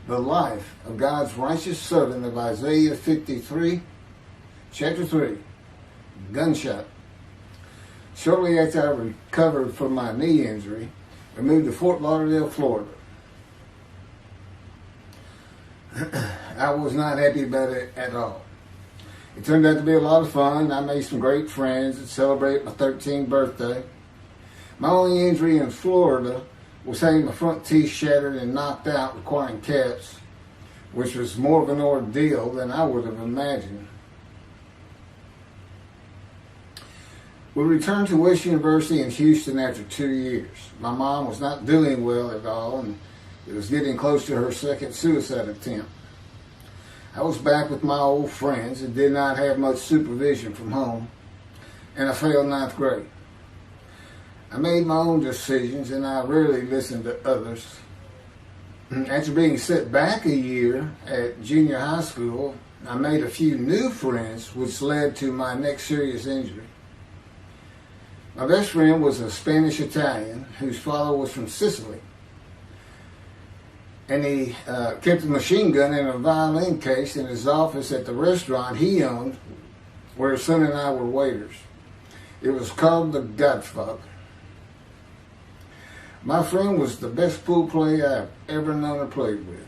the life of God's righteous servant of Isaiah 53, chapter 3, gunshot. Shortly after I recovered from my knee injury, I moved to Fort Lauderdale, Florida. I was not happy about it at all. It turned out to be a lot of fun. I made some great friends and celebrated my 13th birthday. My only injury in Florida was having my front teeth shattered and knocked out, requiring caps, which was more of an ordeal than I would have imagined. We returned to West University in Houston after 2 years. My mom was not doing well at all, and it was getting close to her second suicide attempt. I was back with my old friends and did not have much supervision from home, and I failed ninth grade. I made my own decisions, and I rarely listened to others. After being set back a year at junior high school, I made a few new friends, which led to my next serious injury. My best friend was a Spanish Italian whose father was from Sicily. And he kept a machine gun and a violin case in his office at the restaurant he owned, where his son and I were waiters. It was called The Godfather. My friend was the best pool player I've ever known or played with.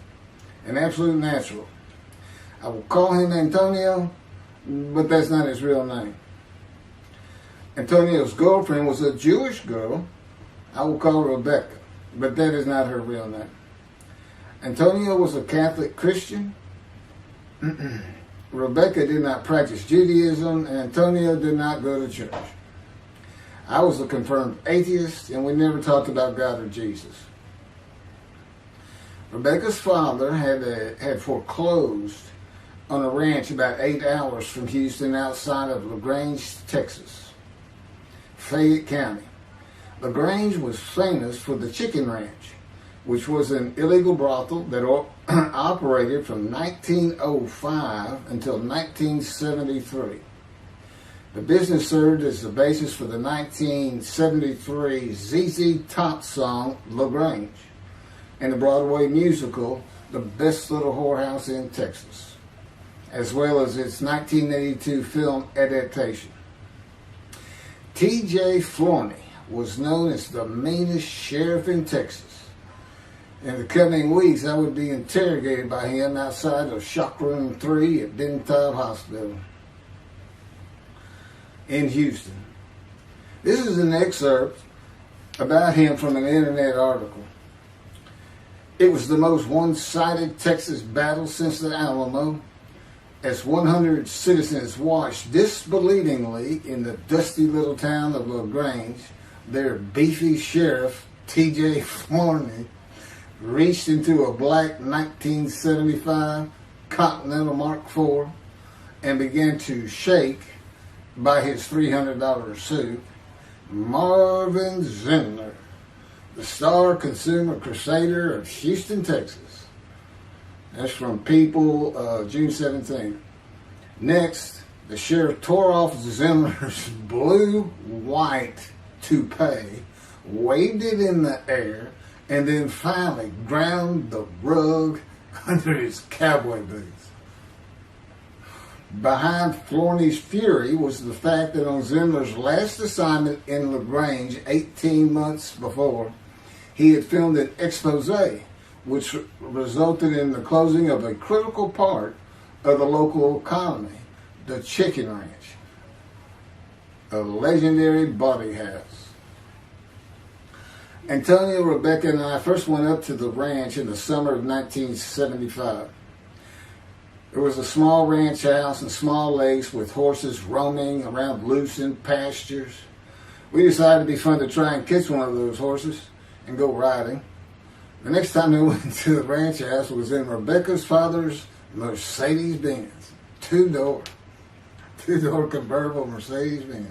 An absolute natural. I will call him Antonio, but that's not his real name. Antonio's girlfriend was a Jewish girl. I will call her Rebecca, but that is not her real name. Antonio was a Catholic Christian. Rebecca did not practice Judaism, and Antonio did not go to church. I was a confirmed atheist, and we never talked about God or Jesus. Rebecca's father had foreclosed on a ranch about 8 hours from Houston outside of LaGrange, Texas, Fayette County. LaGrange was famous for the Chicken Ranch, which was an illegal brothel that operated from 1905 until 1973. The business served as the basis for the 1973 ZZ Top song, LaGrange, and the Broadway musical, The Best Little Whorehouse in Texas, as well as its 1982 film adaptation. T.J. Flourney was known as the meanest sheriff in Texas. In the coming weeks, I would be interrogated by him outside of Shock Room 3 at Dental Hospital in Houston. This is an excerpt about him from an internet article. It was the most one-sided Texas battle since the Alamo, as 100 citizens watched disbelievingly in the dusty little town of LaGrange, their beefy sheriff, T.J. Flourney, reached into a black 1975 Continental Mark IV and began to shake, by his $300 suit, Marvin Zindler, the star consumer crusader of Houston, Texas. That's from People, June 17th. Next, the sheriff tore off Zindler's blue-white toupee, waved it in the air, and then finally ground the rug under his cowboy boots. Behind Flourney's fury was the fact that on Zindler's last assignment in LaGrange 18 months before, he had filmed an expose, which resulted in the closing of a critical part of the local economy, the Chicken Ranch, a legendary body house. Antonio, Rebecca, and I first went up to the ranch in the summer of 1975. There was a small ranch house and small lakes with horses roaming around loose in pastures. We decided it'd be fun to try and catch one of those horses and go riding. The next time we went to the ranch house was in Rebecca's father's Mercedes-Benz. Two-door convertible Mercedes-Benz.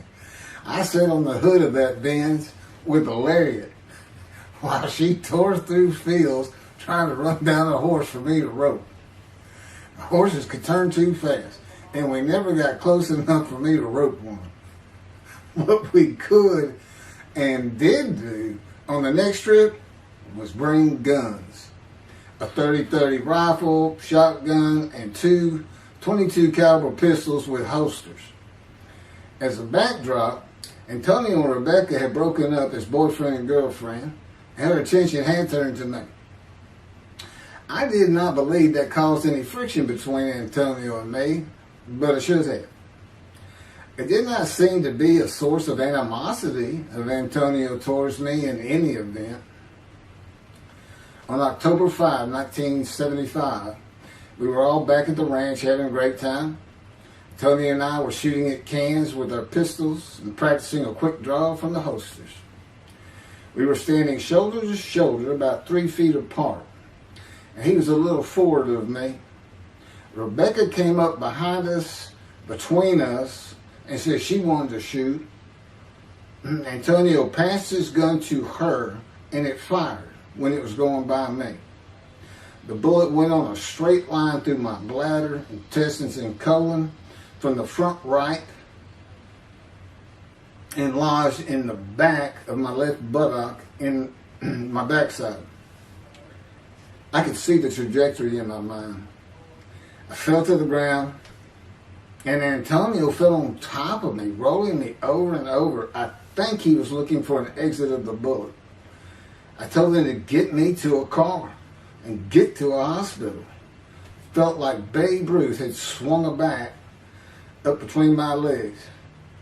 I sat on the hood of that Benz with a lariat while she tore through fields trying to run down a horse for me to rope. Horses could turn too fast, and we never got close enough for me to rope one. What we could and did do on the next trip was bring guns. a 30-30 rifle, shotgun, and two 22 caliber pistols with holsters. As a backdrop, Antonio and Rebecca had broken up as boyfriend and girlfriend, and her attention had turned to me. I did not believe that caused any friction between Antonio and me, but it should have. It did not seem to be a source of animosity of Antonio towards me in any event. On October 5, 1975, we were all back at the ranch having a great time. Tony and I were shooting at cans with our pistols and practicing a quick draw from the holsters. We were standing shoulder to shoulder about 3 feet apart, and he was a little forward of me. Rebecca came up behind us, between us, and said she wanted to shoot. Antonio passed his gun to her, and it fired when it was going by me. The bullet went on a straight line through my bladder, intestines, and colon from the front right and lodged in the back of my left buttock in my backside. I could see the trajectory in my mind. I fell to the ground, and Antonio fell on top of me, rolling me over and over. I think he was looking for an exit of the bullet. I told him to get me to a car and get to a hospital. Felt like Babe Ruth had swung a bat up between my legs.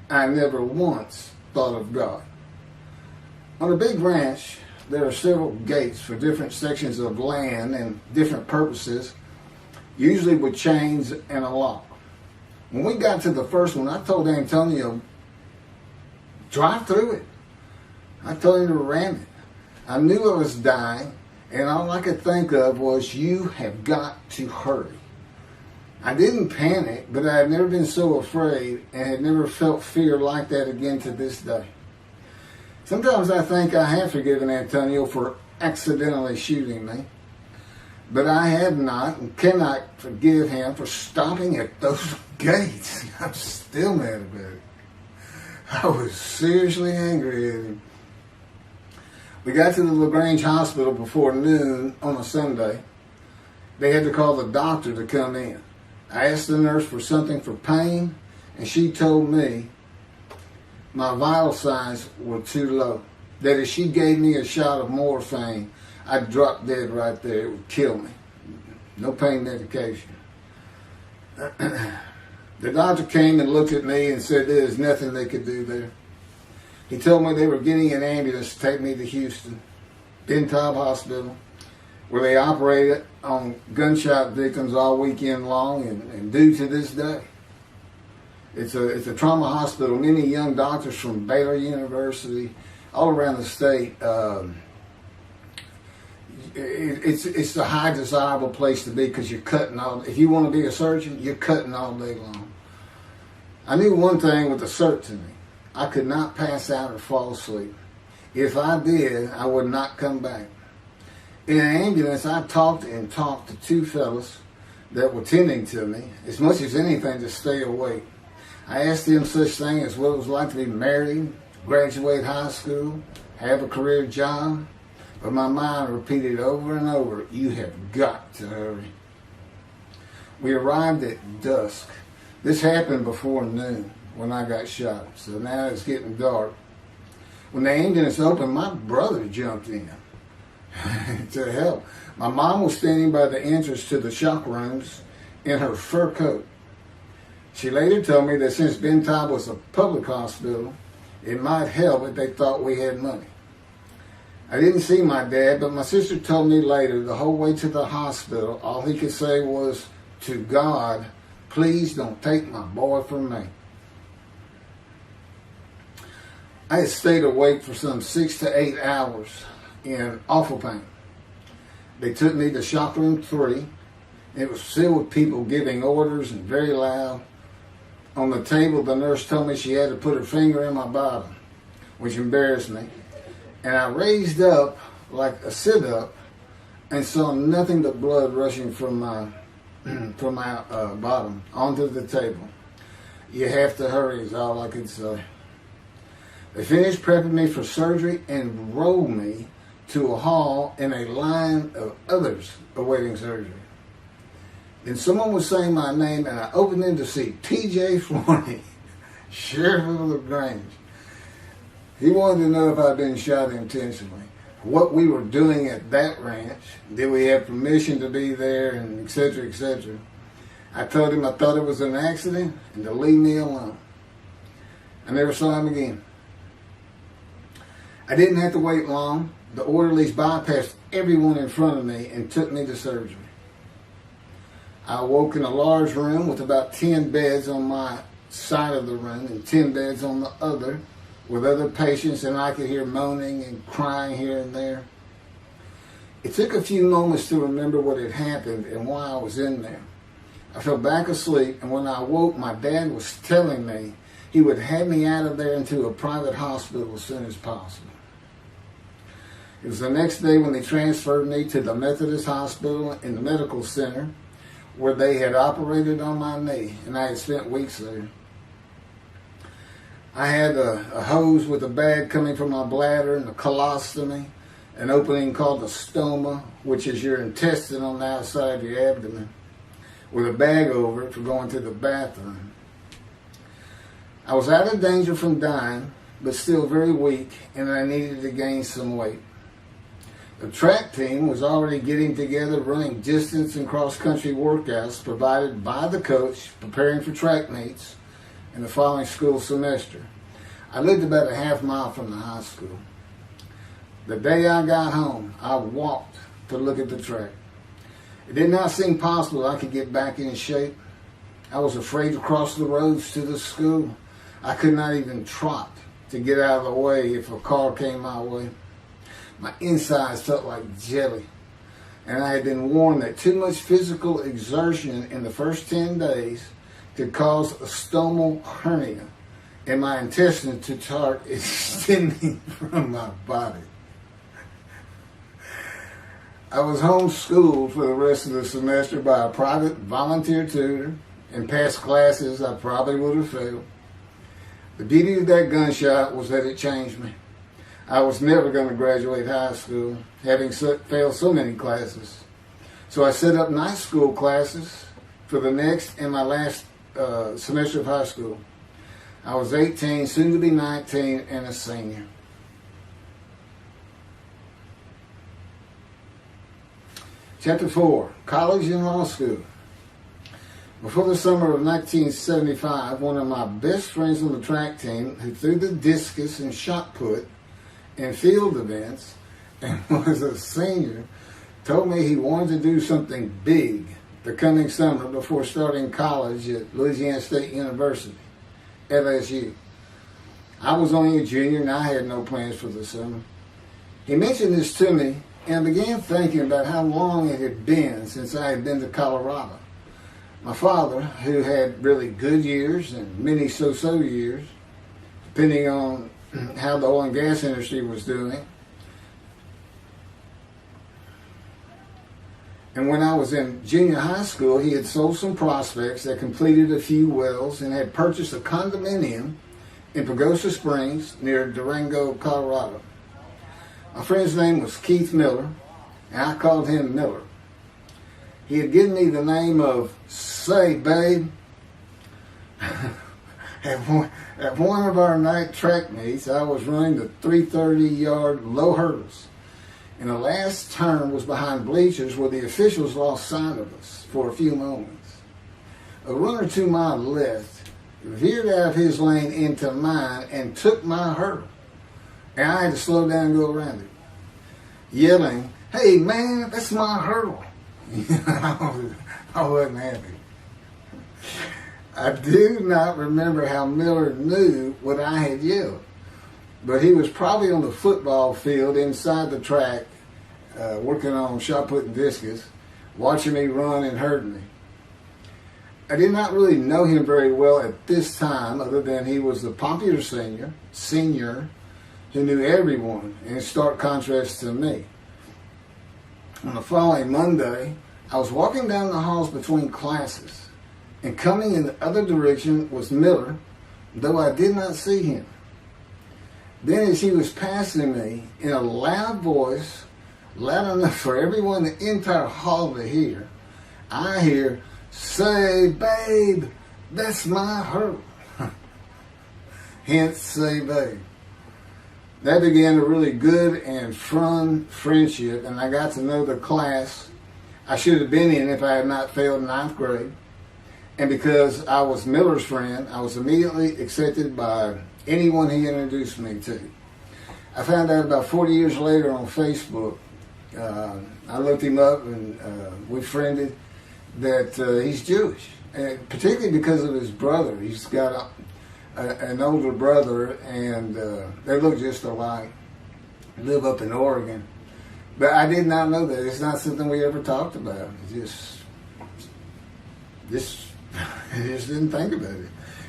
I never once thought of God. On a big ranch, there are several gates for different sections of land and different purposes, usually with chains and a lock. When we got to the first one, I told Antonio, drive through it. I told him to ram it. I knew I was dying, and all I could think of was, you have got to hurry. I didn't panic, but I had never been so afraid and had never felt fear like that again to this day. Sometimes I think I have forgiven Antonio for accidentally shooting me, but I have not and cannot forgive him for stopping at those gates. I'm still mad about it. I was seriously angry at him. We got to the LaGrange Hospital before noon on a Sunday. They had to call the doctor to come in. I asked the nurse for something for pain, and she told me my vital signs were too low. That if she gave me a shot of morphine, I'd drop dead right there. It would kill me. No pain medication. The doctor came and looked at me and said there's nothing they could do there. He told me they were getting an ambulance to take me to Houston, Ben Taub Hospital, where they operated on gunshot victims all weekend long and do to this day. It's a trauma hospital. Many young doctors from Baylor University, all around the state. It's a high desirable place to be because you're cutting all. If you want to be a surgeon, you're cutting all day long. I knew one thing with the certainty: I could not pass out or fall asleep. If I did, I would not come back. In an ambulance, I talked to two fellas that were tending to me, as much as anything to stay awake. I asked them such things as what it was like to be married, graduate high school, have a career job, but my mind repeated over and over, you have got to hurry. We arrived at dusk. This happened before noon when I got shot, so now it's getting dark. When the ambulance opened, my brother jumped in to help. My mom was standing by the entrance to the shock rooms in her fur coat. She later told me that since Ben Taub was a public hospital, it might help if they thought we had money. I didn't see my dad, but my sister told me later, the whole way to the hospital, all he could say was, to God, please don't take my boy from me. I had stayed awake for some 6 to 8 hours in awful pain. They took me to shock room 3. It was filled with people giving orders and very loud. On the table, the nurse told me she had to put her finger in my bottom, which embarrassed me. And I raised up like a sit-up and saw nothing but blood rushing from my bottom onto the table. You have to hurry is all I could say. They finished prepping me for surgery and rolled me to a hall in a line of others awaiting surgery. Then someone was saying my name, and I opened in to see T.J. Forney, Sheriff of LaGrange. He wanted to know if I'd been shot intentionally, what we were doing at that ranch, did we have permission to be there, and et cetera, et cetera. I told him I thought it was an accident and to leave me alone. I never saw him again. I didn't have to wait long. The orderlies bypassed everyone in front of me and took me to surgery. I awoke in a large room with about 10 beds on my side of the room and 10 beds on the other, with other patients, and I could hear moaning and crying here and there. It took a few moments to remember what had happened and why I was in there. I fell back asleep, and when I awoke, my dad was telling me he would have me out of there into a private hospital as soon as possible. It was the next day when they transferred me to the Methodist Hospital in the medical center, where they had operated on my knee, and I had spent weeks there. I had a hose with a bag coming from my bladder and a colostomy, an opening called the stoma, which is your intestine on the outside of your abdomen, with a bag over it for going to the bathroom. I was out of danger from dying, but still very weak, and I needed to gain some weight. The track team was already getting together, running distance and cross-country workouts provided by the coach, preparing for track meets in the following school semester. I lived about a half mile from the high school. The day I got home, I walked to look at the track. It did not seem possible I could get back in shape. I was afraid to cross the roads to the school. I could not even trot to get out of the way if a car came my way. My insides felt like jelly, and I had been warned that too much physical exertion in the first 10 days could cause a stomal hernia and my intestines to start extending from my body. I was homeschooled for the rest of the semester by a private volunteer tutor, and passed classes I probably would have failed. The beauty of that gunshot was that it changed me. I was never going to graduate high school, having failed so many classes. So I set up night school classes for the next and my last semester of high school. I was 18, soon to be 19, and a senior. Chapter 4, College and Law School. Before the summer of 1975, one of my best friends on the track team, who threw the discus and shot put in field events and was a senior, told me he wanted to do something big the coming summer before starting college at Louisiana State University, LSU. I was only a junior and I had no plans for the summer. He mentioned this to me, and I began thinking about how long it had been since I had been to Colorado. My father, who had really good years and many so-so years, depending on how the oil and gas industry was doing. And when I was in junior high school, he had sold some prospects that completed a few wells and had purchased a condominium in Pagosa Springs near Durango, Colorado. My friend's name was Keith Miller, and I called him Miller. He had given me the name of Say Babe. At one of our night track meets, I was running the 330-yard low hurdles, and the last turn was behind bleachers where the officials lost sight of us for a few moments. A runner to my left veered out of his lane into mine and took my hurdle, and I had to slow down and go around it, yelling, "Hey man, that's my hurdle." I wasn't happy. I do not remember how Miller knew what I had yelled, but he was probably on the football field inside the track, working on shot put and discus, watching me run and hurting me. I did not really know him very well at this time, other than he was the popular senior who knew everyone, in stark contrast to me. On the following Monday, I was walking down the halls between classes, and coming in the other direction was Miller, though I did not see him. Then as he was passing me, in a loud voice, loud enough for everyone in the entire hall to hear, I hear, "Say, babe, that's my hurt." Hence, "Say, babe." That began a really good and fun friendship, and I got to know the class I should have been in if I had not failed ninth grade. And because I was Miller's friend, I was immediately accepted by anyone he introduced me to. I found out about 40 years later on Facebook. I looked him up and we friended that he's Jewish, and particularly because of his brother. He's got an older brother, and they look just alike. Live up in Oregon. But I did not know that. It's not something we ever talked about. Just didn't think about it.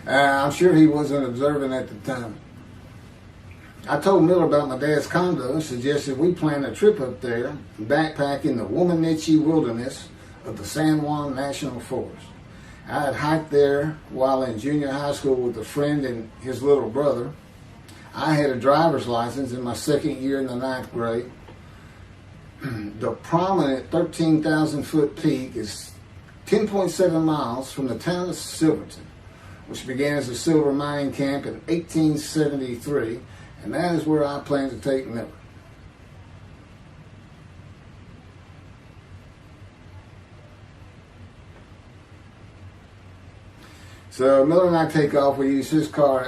I'm sure he wasn't observant at the time. I told Miller about my dad's condo and suggested we plan a trip up there and backpack in the Womanichi wilderness of the San Juan National Forest. I had hiked there while in junior high school with a friend and his little brother. I had a driver's license in my second year in the ninth grade. The prominent 13,000 foot peak is 10.7 miles from the town of Silverton, which began as a silver mining camp in 1873, and that is where I plan to take Miller. So Miller and I take off. We use his car.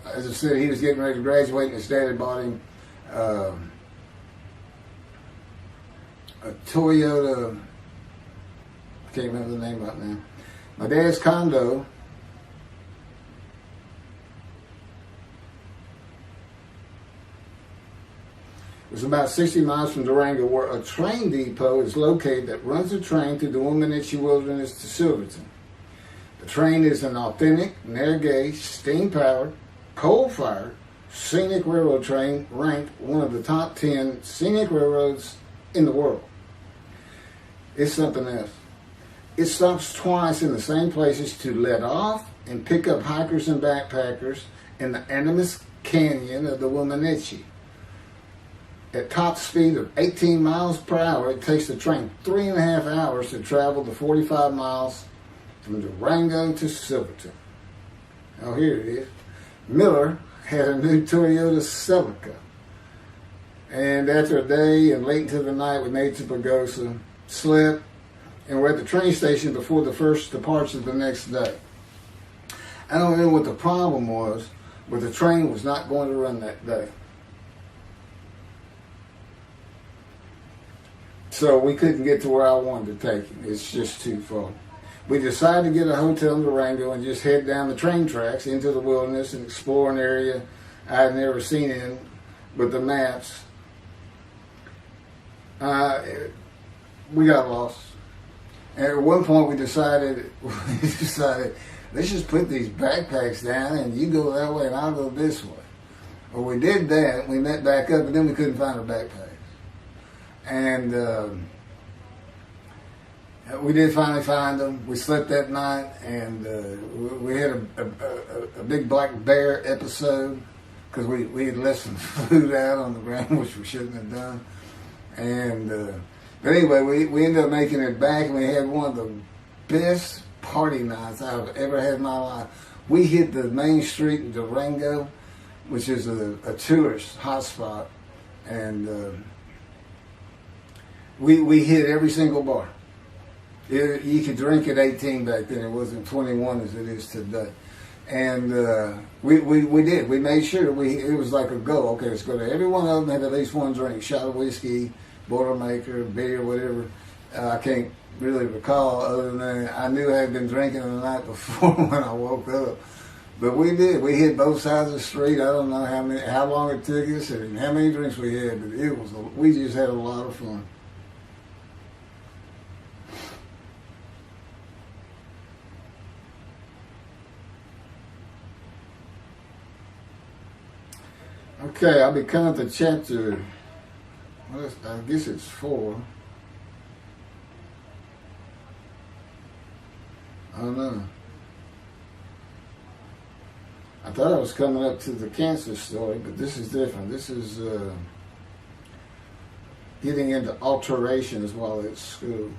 As I said, he was getting ready to graduate, and his dad had bought him a Toyota. I can't remember the name right now. My dad's condo was about 60 miles from Durango, where a train depot is located that runs a train through the Womanichi Wilderness to Silverton. The train is an authentic, narrow-gauge, steam-powered, coal-fired, scenic railroad train ranked one of the top 10 scenic railroads in the world. It's something else. It stops twice in the same places to let off and pick up hikers and backpackers in the Animas Canyon of the Womanichi. At top speed of 18 miles per hour, it takes the train 3.5 hours to travel the 45 miles from Durango to Silverton. Oh, here it is. Miller had a new Toyota Celica. And after a day and late into the night, we made to Pagosa, slept, and we're at the train station before the first departure the next day. I don't know what the problem was, but the train was not going to run that day. So we couldn't get to where I wanted to take him. It's just too far. We decided to get a hotel in Durango and just head down the train tracks into the wilderness and explore an area I had never seen in with the maps. We got lost. And at one point we decided, let's just put these backpacks down and you go that way and I'll go this way. Well, we did that. We met back up, but then we couldn't find our backpacks. And we did finally find them. We slept that night, and we had a big black bear episode because we had left some food out on the ground, which we shouldn't have done. And but anyway, we ended up making it back, and we had one of the best party nights I've ever had in my life. We hit the main street in Durango, which is a tourist hotspot, and we hit every single bar. You could drink at 18 back then. It wasn't 21 as it is today. And we did. We made sure it was like a go. Okay, let's go to every one of them, have at least one drink, shot of whiskey, Boilermaker, beer, whatever. I can't really recall other than I knew I had been drinking the night before when I woke up. But we did. We hit both sides of the street. I don't know how long it took us and how many drinks we had, but we just had a lot of fun. Okay, I'll be coming to chapter, I guess it's 4. I don't know. I thought I was coming up to the cancer story, but this is different. This is getting into alterations while at school.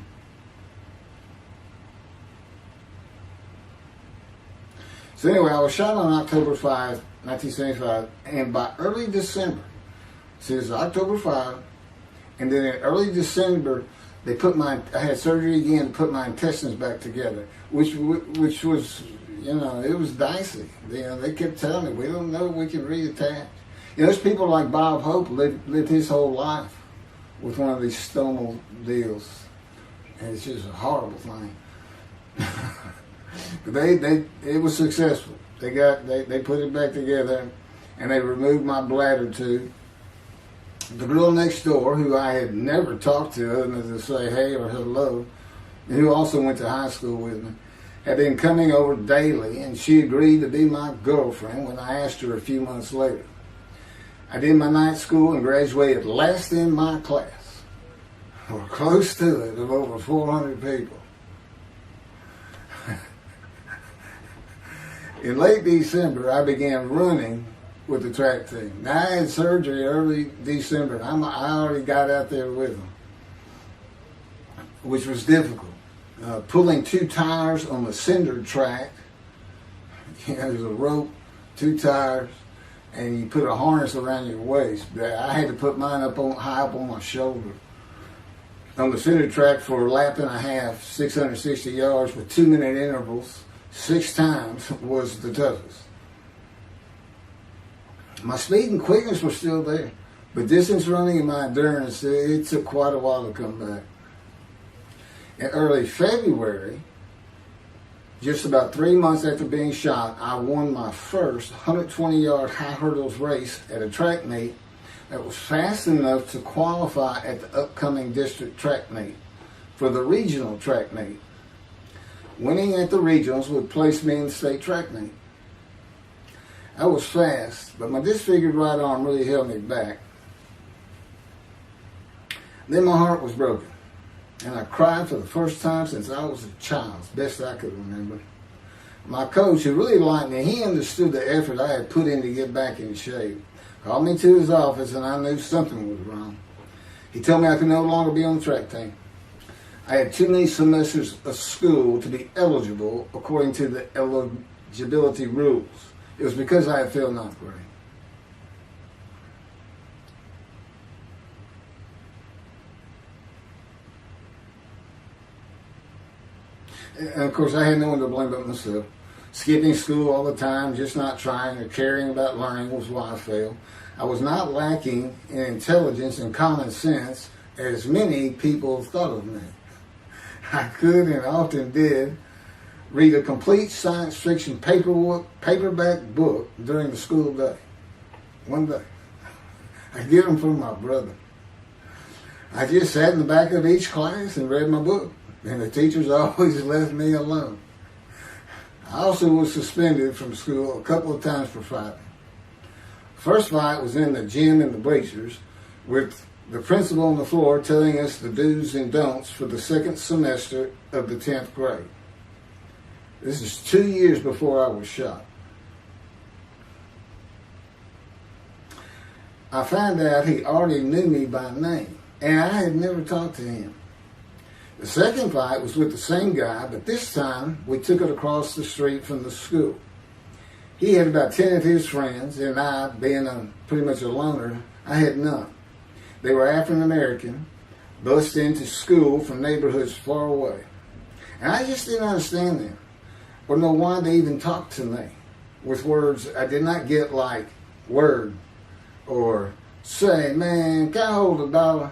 So anyway, I was shot on October 5, 1975, and by early December, so it's October 5, and then in early December, I had surgery again to put my intestines back together, which was, it was dicey. They kept telling me, we don't know if we can reattach. There's people like Bob Hope lived his whole life with one of these stomal deals, and it's just a horrible thing. But it was successful. They put it back together, and they removed my bladder tube. The girl next door, who I had never talked to other than to say hey or hello, and who also went to high school with me, had been coming over daily, and she agreed to be my girlfriend when I asked her a few months later. I did my night school and graduated last in my class, or close to it, of over 400 people. In late December, I began running with the track team. Now, I had surgery early December. I already got out there with them, which was difficult. Pulling 2 tires on the cinder track. There's a rope, 2 tires, and you put a harness around your waist. I had to put mine high up on my shoulder. On the cinder track for a lap and a half, 660 yards with 2-minute intervals, 6 times was the toughest. My speed and quickness were still there, but distance running and my endurance, it took quite a while to come back. In early February, just about 3 months after being shot, I won my first 120-yard high hurdles race at a track meet that was fast enough to qualify at the upcoming district track meet for the regional track meet. Winning at the regionals would place me in the state track meet. I was fast, but my disfigured right arm really held me back. Then my heart was broken, and I cried for the first time since I was a child, as best I could remember. My coach, who really liked me, he understood the effort I had put in to get back in shape. Called me to his office, and I knew something was wrong. He told me I could no longer be on the track team. I had too many semesters of school to be eligible according to the eligibility rules. It was because I had failed 9th grade. And of course, I had no one to blame but myself. Skipping school all the time, just not trying or caring about learning was why I failed. I was not lacking in intelligence and common sense, as many people thought of me. I could and often did read a complete science fiction paperback book during the school day. One day. I get them from my brother. I just sat in the back of each class and read my book, and the teachers always left me alone. I also was suspended from school a couple of times for fighting. First fight was in the gym in the bleachers with the principal on the floor telling us the do's and don'ts for the second semester of the 10th grade. This is 2 years before I was shot. I found out he already knew me by name, and I had never talked to him. The second fight was with the same guy, but this time we took it across the street from the school. He had about 10 of his friends, and I, being pretty much a loner, I had none. They were African American, bused into school from neighborhoods far away. And I just didn't understand them, or know why they even talked to me with words I did not get, like word, or say, man, can I hold $1?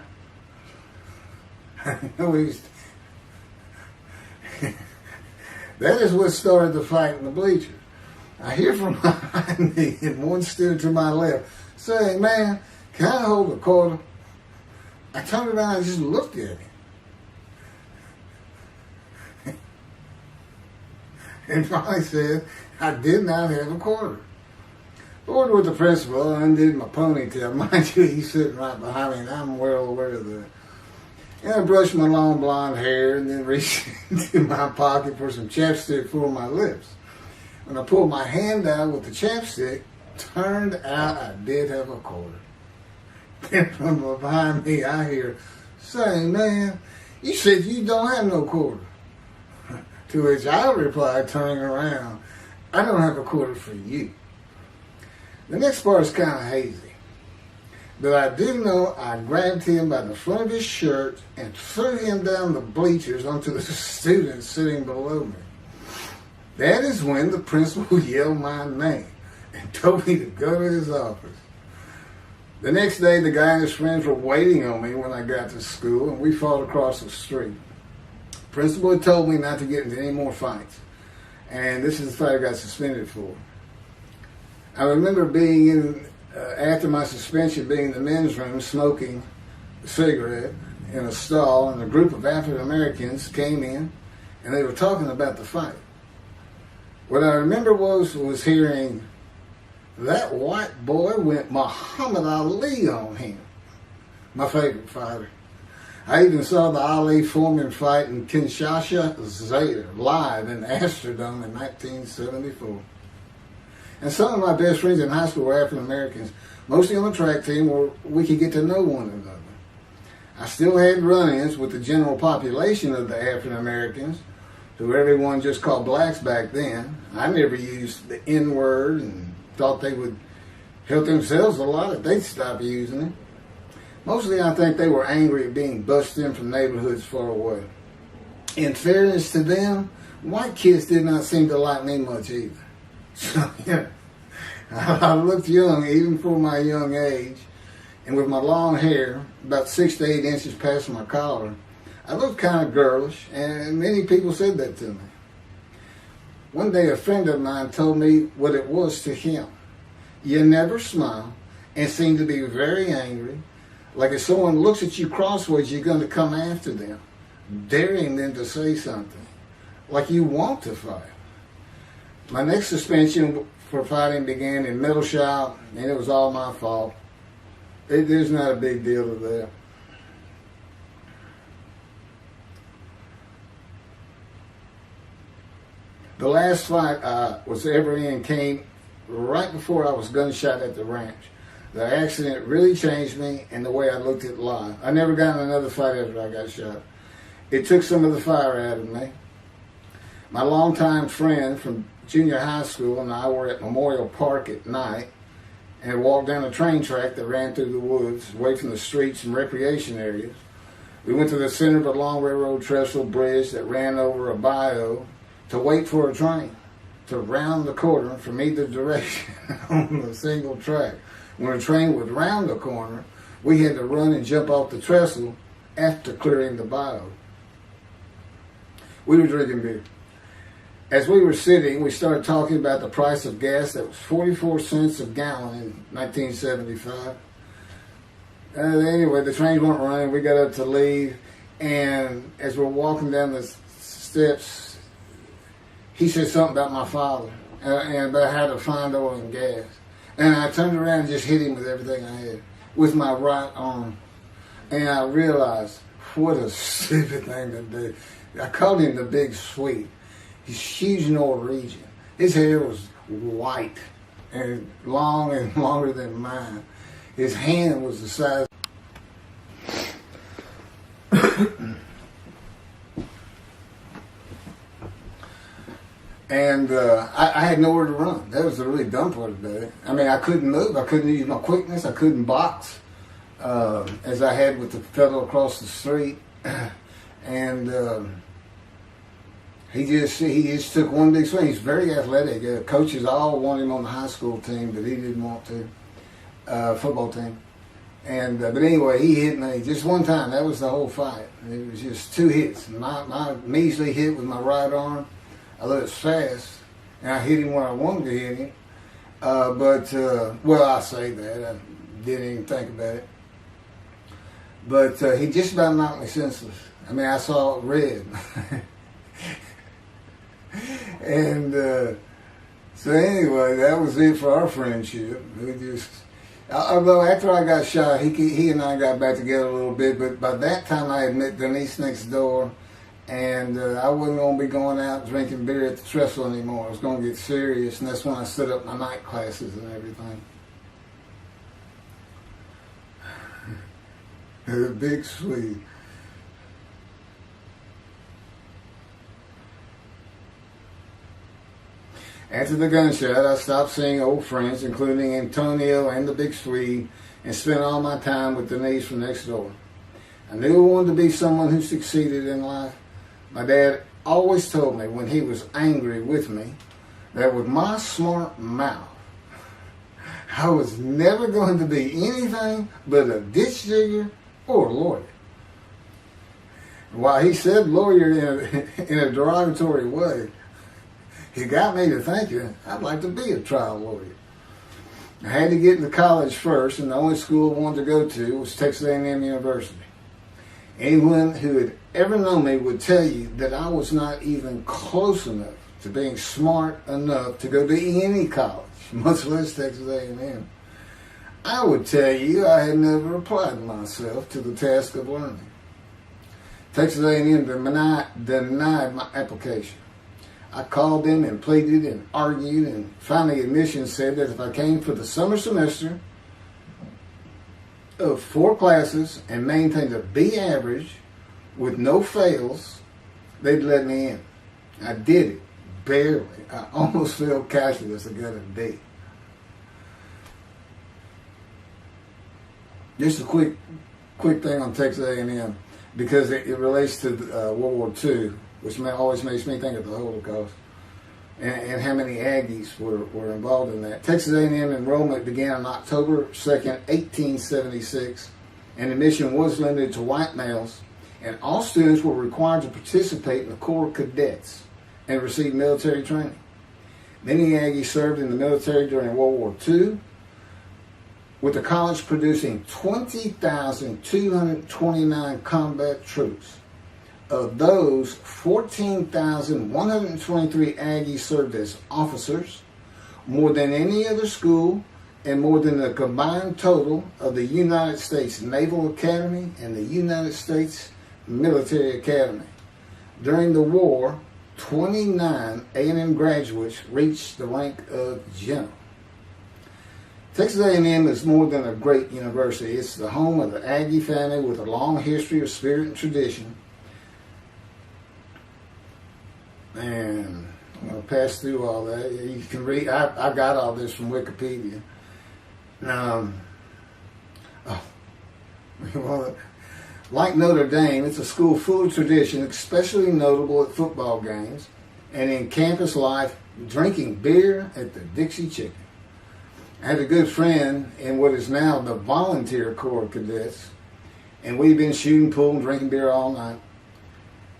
That is what started the fight in the bleachers. I hear from behind me, and one stood to my left, saying, man, can I hold $1? I turned around and just looked at him. And finally said, I did not have $1. Ordered with the principal, I undid my ponytail. Mind you, he's sitting right behind me, and I'm well aware of that. And I brushed my long blonde hair and then reached into my pocket for some chapstick for my lips. When I pulled my hand out with the chapstick, turned out I did have a quarter. Then from behind me, I hear, "Say, man, you said you don't have no quarter." To which I replied, turning around, "I don't have a quarter for you." The next part is kind of hazy. But I do know I grabbed him by the front of his shirt and threw him down the bleachers onto the students sitting below me. That is when the principal yelled my name and told me to go to his office. The next day, the guy and his friends were waiting on me when I got to school, and we fought across the street. The principal had told me not to get into any more fights, and this is the fight I got suspended for. I remember being in, after my suspension, being in the men's room smoking a cigarette in a stall, and a group of African Americans came in, and they were talking about the fight. What I remember was hearing, "That white boy went Muhammad Ali on him." My favorite fighter. I even saw the Ali-Foreman fight in Kinshasa, Zaire, live in the Astrodome in 1974. And some of my best friends in high school were African Americans, mostly on the track team where we could get to know one another. I still had run-ins with the general population of the African Americans, who everyone just called blacks back then. I never used the N-word and thought they would help themselves a lot if they'd stop using it. Mostly I think they were angry at being bussed in from neighborhoods far away. In fairness to them, white kids did not seem to like me much either. So, yeah, I looked young even for my young age, and with my long hair, about 6 to 8 inches past my collar, I looked kind of girlish, and many people said that to me. One day a friend of mine told me what it was to him. You never smile and seem to be very angry, like if someone looks at you crossways, you're going to come after them, daring them to say something, like you want to fight. My next suspension for fighting began in middle shop, and it was all my fault. There's not a big deal to that. The last fight I was ever in came right before I was gunshot at the ranch. The accident really changed me and the way I looked at life. I never got in another fight after I got shot. It took some of the fire out of me. My longtime friend from junior high school and I were at Memorial Park at night and walked down a train track that ran through the woods, away from the streets and recreation areas. We went to the center of a long railroad trestle bridge that ran over a bayou to wait for a train to round the corner from either direction on a single track. When a train would round the corner, we had to run and jump off the trestle after clearing the bayou. We were drinking beer. As we were sitting, we started talking about the price of gas that was 44 cents a gallon in 1975. Anyway, the trains weren't running. We got up to leave, and as we're walking down the steps, he said something about my father and about how to find oil and gas. And I turned around and just hit him with everything I had, with my right arm. And I realized, what a stupid thing to do. I called him the Big Sweet. He's huge Norwegian. His hair was white and long and longer than mine. His hand was the size. And I had nowhere to run. That was the really dumb part about it. I mean, I couldn't move. I couldn't use my quickness. I couldn't box as I had with the fellow across the street. And he just took one big swing. He's very athletic. Coaches all wanted him on the high school team, but he didn't want to. Football team. And but anyway, he hit me just one time. That was the whole fight. It was just 2 hits. My measly hit with my right arm. I was fast, and I hit him where I wanted to hit him. Well, I say that. I didn't even think about it. But he just about knocked me senseless. I mean, I saw red. And so anyway, that was it for our friendship. We just, although after I got shot, he and I got back together a little bit. But by that time, I had met Denise next door, And I wasn't going to be going out drinking beer at the trestle anymore. I was going to get serious, and that's when I set up my night classes and everything. The big Swede. After the gunshot, I stopped seeing old friends, including Antonio and the big Swede, and spent all my time with Denise from next door. I knew I wanted to be someone who succeeded in life. My dad always told me when he was angry with me that with my smart mouth, I was never going to be anything but a ditch digger or a lawyer. While he said lawyer in a derogatory way, he got me to thinking I'd like to be a trial lawyer. I had to get into college first, and the only school I wanted to go to was Texas A&M University. Anyone who had ever known me would tell you that I was not even close enough to being smart enough to go to any college, much less Texas A&M. I would tell you I had never applied myself to the task of learning. Texas A&M denied my application. I called them and pleaded and argued, and finally admissions said that if I came for the summer semester of 4 classes and maintained a B average with no fails, they'd let me in. I did it, barely. I almost failed calculus. I got a D. Just a quick thing on Texas A&M, because it relates to World War II, which always makes me think of the Holocaust, and how many Aggies were involved in that. Texas A&M enrollment began on October 2nd, 1876, and admission was limited to white males, and all students were required to participate in the Corps of Cadets and receive military training. Many Aggies served in the military during World War II, with the college producing 20,229 combat troops. Of those, 14,123 Aggies served as officers, more than any other school, and more than the combined total of the United States Naval Academy and the United States Military Academy. During the war, 29 A&M graduates reached the rank of general. Texas A&M is more than a great university. It's the home of the Aggie family with a long history of spirit and tradition. And I'm going to pass through all that. You can read. I got all this from Wikipedia. Like Notre Dame, it's a school full of tradition, especially notable at football games and in campus life, drinking beer at the Dixie Chicken. I had a good friend in what is now the Volunteer Corps of Cadets, and we've been shooting pool and drinking beer all night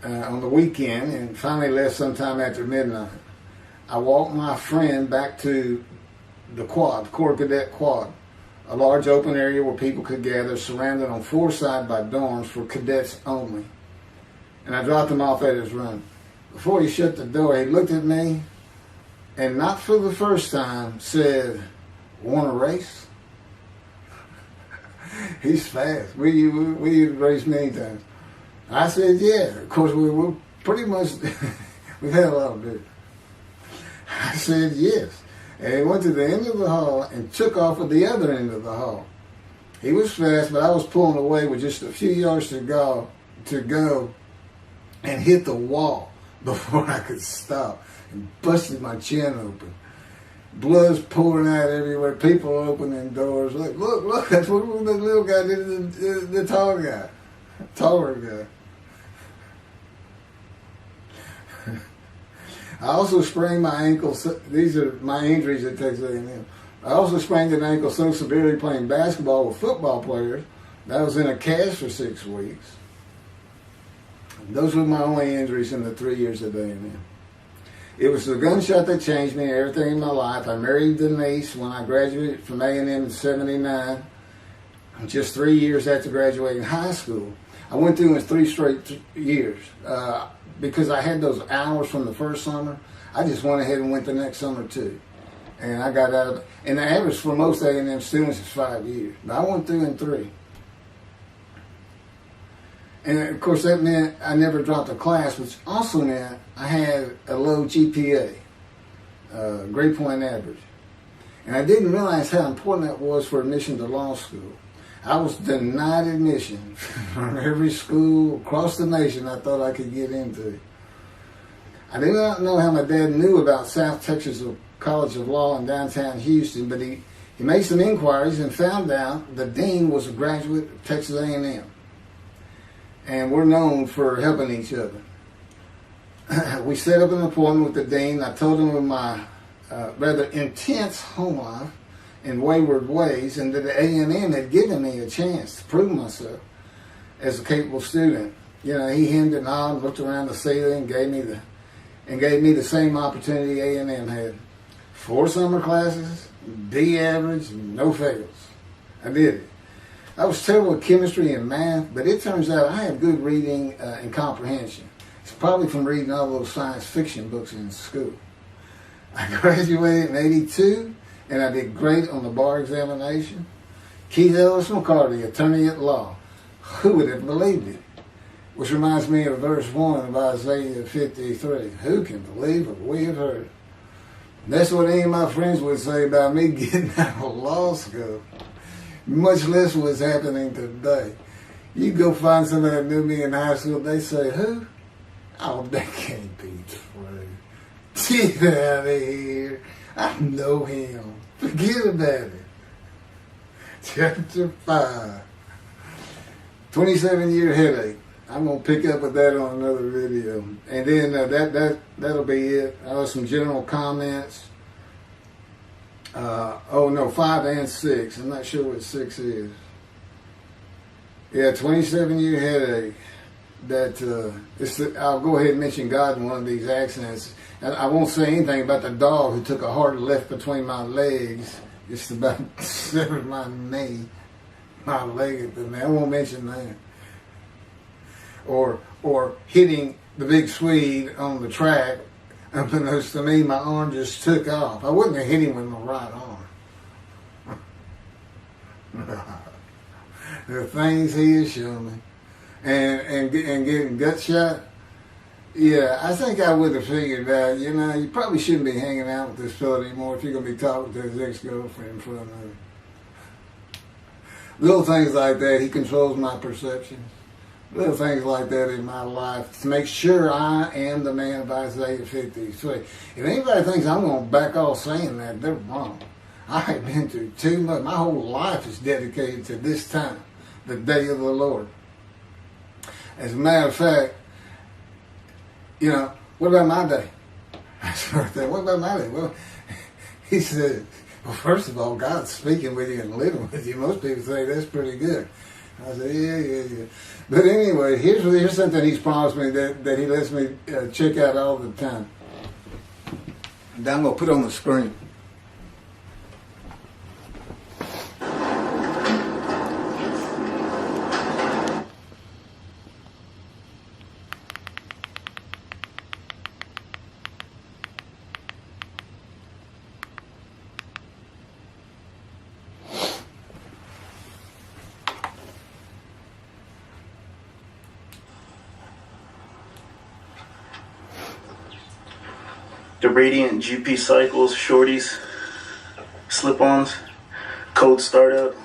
on the weekend, and finally left sometime after midnight. I walked my friend back to the quad, Corps Cadet Quad, a large open area where people could gather, surrounded on 4 sides by dorms for cadets only. And I dropped him off at his room. Before he shut the door, he looked at me, and not for the first time, said, "Want to race?" He's fast. We raced many times. I said, yeah. Of course, we were pretty much, we've had a lot of beer. I said, yes. And he went to the end of the hall and took off at the other end of the hall. He was fast, but I was pulling away with just a few yards to go and hit the wall before I could stop and busted my chin open. Blood's pouring out everywhere. People opening doors. Look, that's what the little guy did to the tall guy. Taller guy. I also sprained my ankle. These are my injuries at Texas A&M. I also sprained an ankle so severely playing basketball with football players that I was in a cast for 6 weeks. Those were my only injuries in the 3 years at A&M. It was the gunshot that changed me and everything in my life. I married Denise when I graduated from A&M in '79. Just 3 years after graduating high school. I went through in 3 straight years. Because I had those hours from the first summer, I just went ahead and went the next summer too. And I got out of it. And the average for most A&M students is 5 years. But I went through in 3. And of course that meant I never dropped a class, which also meant I had a low GPA, grade point average. And I didn't realize how important that was for admission to law school. I was denied admission from every school across the nation I thought I could get into. I do not know how my dad knew about South Texas College of Law in downtown Houston, but he made some inquiries and found out the dean was a graduate of Texas A&M. And we're known for helping each other. We set up an appointment with the dean. I told him of my rather intense home life and wayward ways, and that the A&M had given me a chance to prove myself as a capable student. You know, he hemmed and hawed, looked around the ceiling, and gave me the same opportunity A&M had. 4 summer classes, D average, no fails. I did it. I was terrible at chemistry and math, but it turns out I have good reading and comprehension. It's probably from reading all those science fiction books in school. I graduated in '82, and I did great on the bar examination. Keith Ellis McCarty, attorney at law. Who would have believed it? Which reminds me of verse 1 of Isaiah 53. Who can believe what we have heard? And that's what any of my friends would say about me getting out of law school. Much less what's happening today. You go find somebody that knew me in high school, they say, who? Oh, that can't be true. Get out of here. I know him. Forget about it. Chapter 5. 27-year headache. I'm going to pick up with that on another video. And then that'll be it. Some general comments. 5 and 6. I'm not sure what 6 is. Yeah, 27-year headache. I'll go ahead and mention God in one of these accidents. And I won't say anything about the dog who took a hard left between my legs. Just about severed my knee, my leg at the knee. I won't mention that. Or hitting the big Swede on the track. Unbeknownst to me, my arm just took off. I wouldn't have hit him with my right arm. The things he has shown me. And getting gut shot. Yeah, I think I would have figured out, you probably shouldn't be hanging out with this fellow anymore if you're going to be talking to his ex-girlfriend in front of him. Little things like that, he controls my perceptions. Little things like that in my life to make sure I am the man of Isaiah 53. If anybody thinks I'm going to back off saying that, they're wrong. I have been through too much. My whole life is dedicated to this time, the day of the Lord. As a matter of fact, what about my day? What about my day? Well, he said, well, first of all, God's speaking with you and living with you. Most people say that's pretty good. I said, yeah. But anyway, here's something he's promised me that he lets me check out all the time. And I'm going to put on the screen. The Radiant GP Cycles, Shorties, Slip-Ons, Code Startup,